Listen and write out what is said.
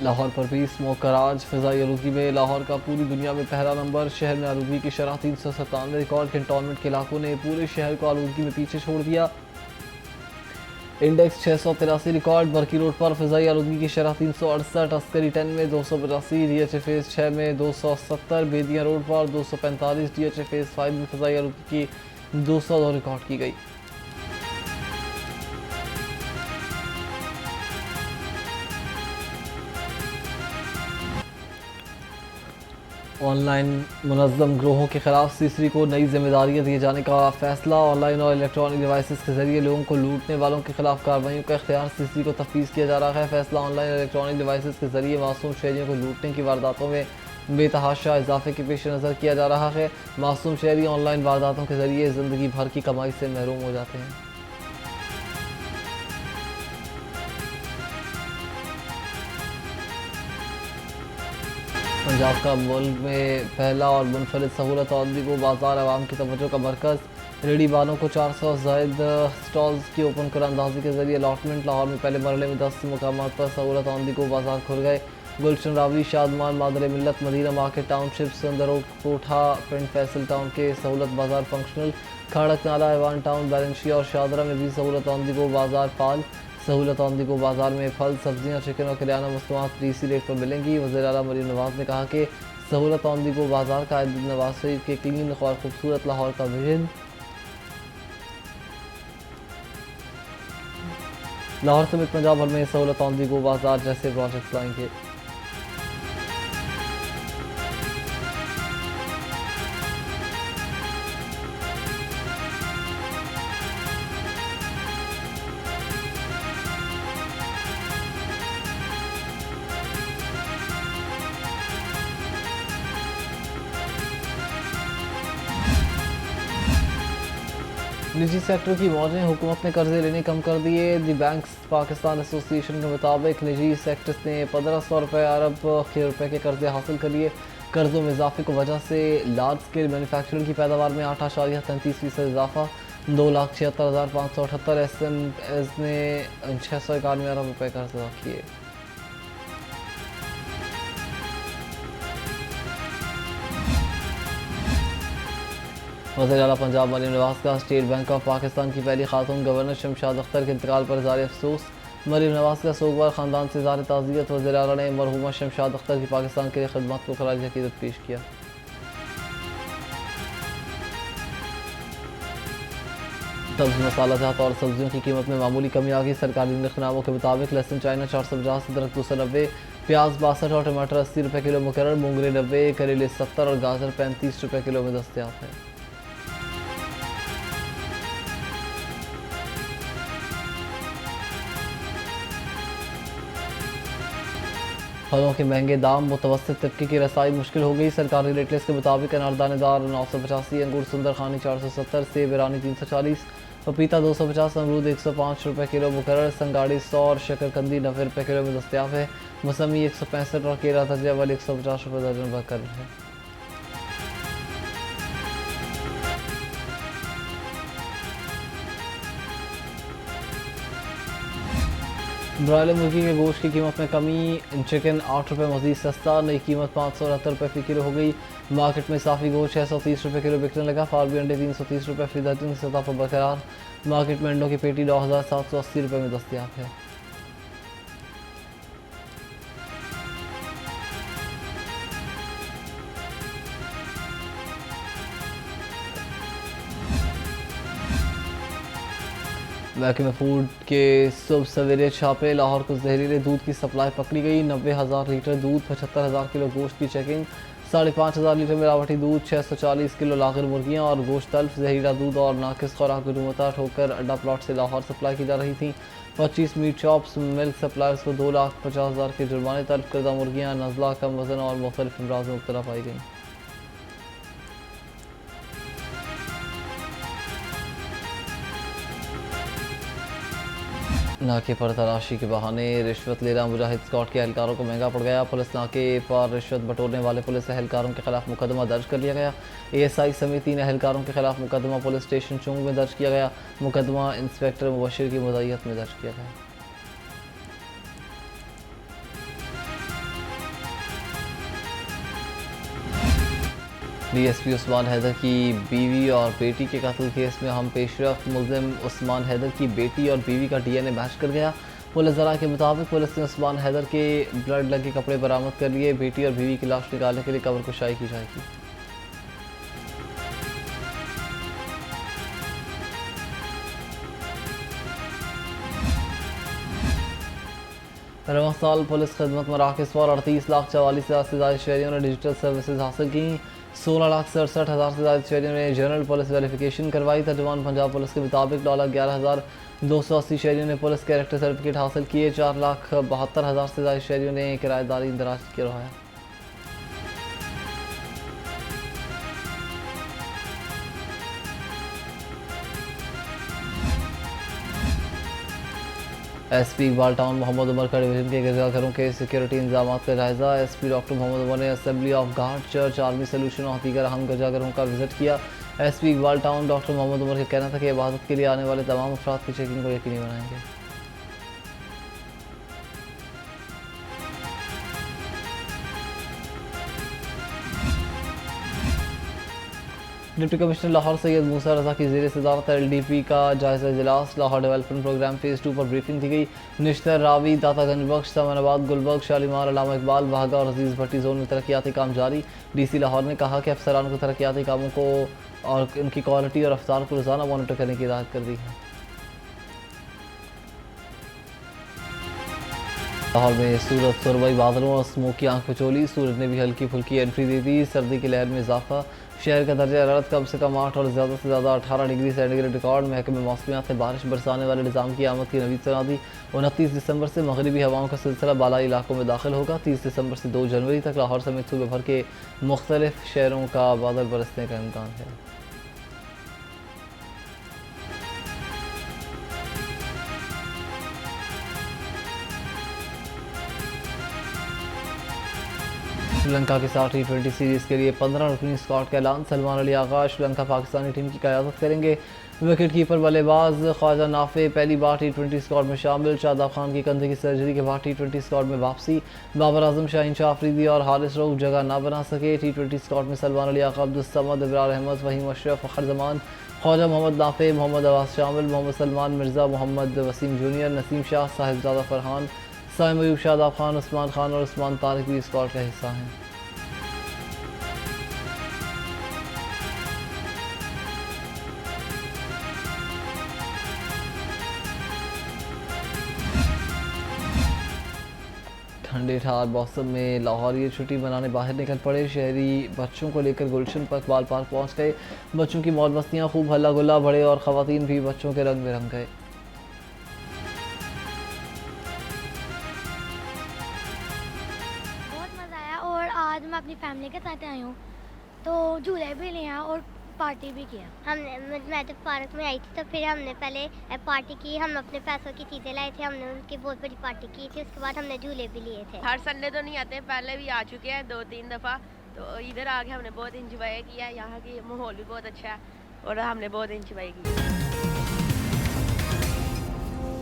लाहौर पर भी स्मोक का राज। फ़िज़ाई आलूगी में लाहौर का पूरी दुनिया में पहला नंबर। शहर में आलूगी की शरह 397 रिकॉर्ड। कंटोनमेंट के इलाकों ने पूरे शहर को आलूगी में पीछे छोड़ दिया। Index 683 record. बरकी रोड पर फ़िज़ाई आलूगी की शरह 368। अस्करी 10 में 285। DHA फेज़ 6 में 270। बेदिया रोड पर 245। DHA फेज़ 5 में फ़िज़ाई आलूगी की 202 रिकॉर्ड की गई। ऑनलाइन मुनज़्ज़म गिरोहों के खिलाफ सीसरी को नई जिम्मेदारियाँ दिए जाने का फैसला। ऑनलाइन और इलेक्ट्रॉनिक डिवाइसेस के जरिए लोगों को लूटने वालों के खिलाफ कार्रवाइयों का इख्तियार सीसरी को तफवीज़ किया जा रहा है। फैसला ऑनलाइन और इलेक्ट्रॉनिक डिवाइसेस के जरिए मासूम शहरियों को लूटने की वारदातों में बेतहाशा इजाफे के पेश नज़र किया जा रहा है। मासूम शहरी ऑनलाइन वारदातों के जरिए ज़िंदगी भर की कमाई से महरूम हो जाते हैं। पंजाब का मुल्क में पहला और मुनफरिद सहूलत और को बाजार आवाम की तवज्जो का मरकज़। रेडी बानों को 400 जायद स्टॉल्स की ओपन करानंदाजी के जरिए अलॉटमेंट। लाहौर में पहले मरहले में 10 मकामात पर सहूलत आंदी को बाजार खुल गए। गुलशन रावी, शादमान, मादर मिल्लत, मदीना मार्केट टाउनशिप, सुंदर रोड, कोठा, पिंड फैसल टाउन के सहूलत बाजार फंक्शनल। खड़क नाला, ऐवान टाउन, बैलेंशिया और शादरा में भी सहूलत आंदी को बाजार फाल। सहूलत आंदी को बाजार में फल, सब्जियां, चिकन और किराना मसनूआत डीसी रेट पर मिलेंगी। वज़ीर आला मरीम नवाज ने कहा कि सहूलत आंदी को बाजार का नवाज शरीफ के क्लीन और खूबसूरत लाहौर का विजन। लाहौर समेत पंजाब भर में सहूलत आंदी को बाजार जैसे प्रोजेक्ट लाएंगे। निजी सेक्टर की मौजें, हुकूमत ने कर्जे लेने कम कर दिए। दी बैंक्स पाकिस्तान एसोसिएशन के मुताबिक निजी सेक्टर्स ने 1500 अरब रुपए के कर्जे हासिल कर लिए। कर्जों में इजाफे की वजह से लार्ज स्केल मैन्युफैक्चरिंग की पैदावार में 8.33% इजाफा। 2,76,578 SMEs ने 691 अरब रुपए कर्ज अदा किए। वज़ीर आला पंजाब मरीम नवाज का स्टेट बैंक ऑफ पाकिस्तान की पहली खातून गवर्नर शमशाद अख्तर के इंतकाल पर इज़हार अफसोस। मरीम नवाज का सोगवार ख़ानदान से इज़हार ताज़ियत। वज़ीर आला ने मरहूमा शमशाद अख्तर की पाकिस्तान के लिए खिदमत को ख़राज अक़ीदत पेश किया। सब्ज़, मसाला जात और सब्जियों की कीमत में मामूली कमी आ गई। सरकारी निखनामों के मुताबिक लहसुन चाइना 450, अदरक 290, प्याज 62 और टमाटर 80 रुपये किलो मुकर्रर। मूंगरे 90, करेले 70 और गाजर 35 रुपये किलो में दस्तयाब है। फलों के महंगे दाम, मुतवस्सित तबके की रसाई मुश्किल हो गई। सरकारी रेट लिस्ट के मुताबिक अनार दानेदार 985, अंगूर सुंदर खानी 470, सेब ईरानी 340, पपीता 250, अमरूद 105 रुपये किलो मुकर्रर। संगाड़ी 100 और शकरकंदी 90 रुपये किलो में दस्तयाब है। मौसमी 165 और केला दर्जा वाली 150 रुपये दर्जन बरकरार है। ब्रॉयलर मुर्गी के गोश्त की कीमत में कमी। चिकन 8 रुपये मजीद सस्ता, नई कीमत 569 रुपये फ़ी किलो हो गई। मार्केट में साफ़ी गोश्त 630 रुपये किलो बिकने लगा। फार्मी अंडे 330 रुपये फ़ी दर्जन की सतह पर बरकरार। मार्केट में अंडों की पेटी 9,780 रुपये में दस्तयाब है। महकमे फूड के सुबह सवेरे छापे। लाहौर को जहरीले दूध की सप्लाई पकड़ी गई। 90,000 लीटर दूध, 75,000 किलो गोश्त की चेकिंग। 5,500 लीटर मिलावटी दूध, 640 किलो लागिर मुर्गियाँ और गोश्त तल्फ। जहरीला दूध और नाकिस खुराक गुणवत्ता ठोकर अड्डा प्लॉट से लाहौर सप्लाई की जा रही थी। 25 मीट शॉप्स, मिल्क सप्लायर्स को 2,50,000 के जुर्माने तलब करदा। मुर्गियाँ नज़ला, कम वजन और मुख्तलिफ अमराज में मुब्तला पाई गई। नाके पर तलाशी के बहाने रिश्वत लेना मुजाहिद स्क्वाड के एहलकारों को महंगा पड़ गया। पुलिस नाके पर रिश्वत बटोरने वाले पुलिस एहलकारों के खिलाफ मुकदमा दर्ज कर लिया गया। ASI समेत 3 एहलकारों के खिलाफ मुकदमा पुलिस स्टेशन चुंग में दर्ज किया गया। मुकदमा इंस्पेक्टर मुबशिर की मुदायत में दर्ज किया गया। डीएसपी उस्मान हैदर की बीवी और बेटी के कत्ल केस में हम पेशरफ मुल्जिम उस्मान हैदर की बेटी और बीवी का डीएनए मैच कर गया। पुलिस ज़रा के मुताबिक पुलिस ने उस्मान हैदर के ब्लड लगे कपड़े बरामद कर लिए। बेटी और बीवी की लाश निकालने के लिए कब्र कुशाई की जाएगी। रवां साल पुलिस खिदमत मराकज़ पर 38,44,000 से ज़्यादा शहरियों ने डिजिटल सर्विसेज हासिल की। 16,67,000 से ज़्यादा शहरियों ने जनरल पुलिस वेरिफिकेशन करवाई। तर्जुमान पंजाब पुलिस के मुताबिक $11,280 शहरियों ने पुलिस कैरेक्टर सर्टिफिकेट हासिल किए। 4,72,000 से ज़्यादा शहरियों ने किराएदारी इंदराज करवाया। एसपी इकबाल टाउन मोहम्मद उमर का डिवीजन के गिरजाघरों के सिक्योरिटी इंतजाम का जायजा। एसपी डॉक्टर मोहम्मद उमर ने Assembly of God Church, army solution और दीगर अहम गिरजाघरों का विजिट किया। SP Iqbal Town doctor Mohammad Umar का कहना था कि इबादत के लिए आने वाले तमाम अफराद की चेकिंग को यकीनी बनाएंगे। डिप्टी कमिश्नर लाहौर सैयद मूसा रजा की ज़ेर सदारत LDP का जायजा इजलास। लाहौर डेवलपमेंट प्रोग्राम फेज़ 2 पर ब्रीफिंग दी गई। निश्तर, रावी, दातागंज बख्श, सामनाबाद, गुलबर्ग, शालीमार, अल्लामा इकबाल, वाहगा और अजीज़ भट्टी जोन में तरक्याती काम जारी। DC लाहौर ने कहा कि अफसरान को तरक्याती कामों को और उनकी क्वालिटी और रफ्तार को रोज़ाना मॉनिटर करने की हिदायत कर दी है। लाहौर में सूरज सुरमई बादलों और स्मोक की आंख बिचौली। सूरज ने भी हल्की फुल्की एंट्री दे दी। सर्दी की लहर में इजाफा। शहर का दर्जा हरारत कम से कम 8 और ज़्यादा से ज़्यादा 18 डिग्री सेंटीग्रेड रिकॉर्ड। महकमे मौसमियात ने बारिश बरसाने वाले निज़ाम की आमद की नवीद सुना दी। 29 दिसंबर से मगरबी हवाओं का सिलसिला बालाई इलाकों में दाखिल होगा। 30 दिसंबर से 2 जनवरी तक लाहौर समेत सूबे भर के मुख्तलिफ शहरों का बादल बरसने का इम्कान है। श्रीलंका के साथ T20 सीरीज़ के लिए 15 रुकनी स्क्वाड का ऐलान। सलमान अली आगा श्रीलंका पाकिस्तानी टीम की क़यादत करेंगे। विकेट कीपर बल्लेबाज ख्वाजा नाफे पहली बार T20 स्क्वाड में शामिल। शादाब खान की कंधे की सर्जरी के बाद T20 स्क्वाड में वापसी। बाबर आजम, शाहीन शाह अफरीदी और हारिस रऊफ जगह ना बना सके। T20 स्क्वाड में सलमान अली आगा, अब्दुल समद, इब्रार अहमद, फहीम अशरफ, फ़खर जमान, ख्वाजा मोहम्मद नाफे, मोहम्मद अब्बास शामिल। मोहम्मद सलमान, मिर्ज़ा मोहम्मद वसीम जूनियर, नसीम शाह, साहिबजादा फरहान, साइम अयूब, शादाब खान, उस्मान खान और उस्मान तारिक भी स्क्वाड का हिस्सा हैं। ठंडे ठार मौसम में लाहौरी छुट्टी मनाने बाहर निकल पड़े। शहरी बच्चों को लेकर गुलशन पर इकबाल पार्क पहुंच गए। बच्चों की मौज मस्तियाँ खूब हल्ला गुल्ला बढ़े और ख़वातीन भी बच्चों के रंग में रंग गए। बहुत मज़ा आया और आज मैं अपनी फैमिली के साथ आई हूँ तो झूले भी लिया और पार्टी भी किया। मैं जब पार्क में आई थी तो फिर हमने पहले पार्टी की। हम अपने पैसों की चीज़ें लाए थे, हमने उनकी बहुत बड़ी पार्टी की थी। उसके बाद हमने झूले भी लिए थे। हर संडे तो नहीं आते, पहले भी आ चुके हैं 2-3 दफ़ा। तो इधर आके हमने बहुत इंजॉय किया। यहाँ की माहौल भी बहुत अच्छा है और हमने बहुत इंजॉय किया।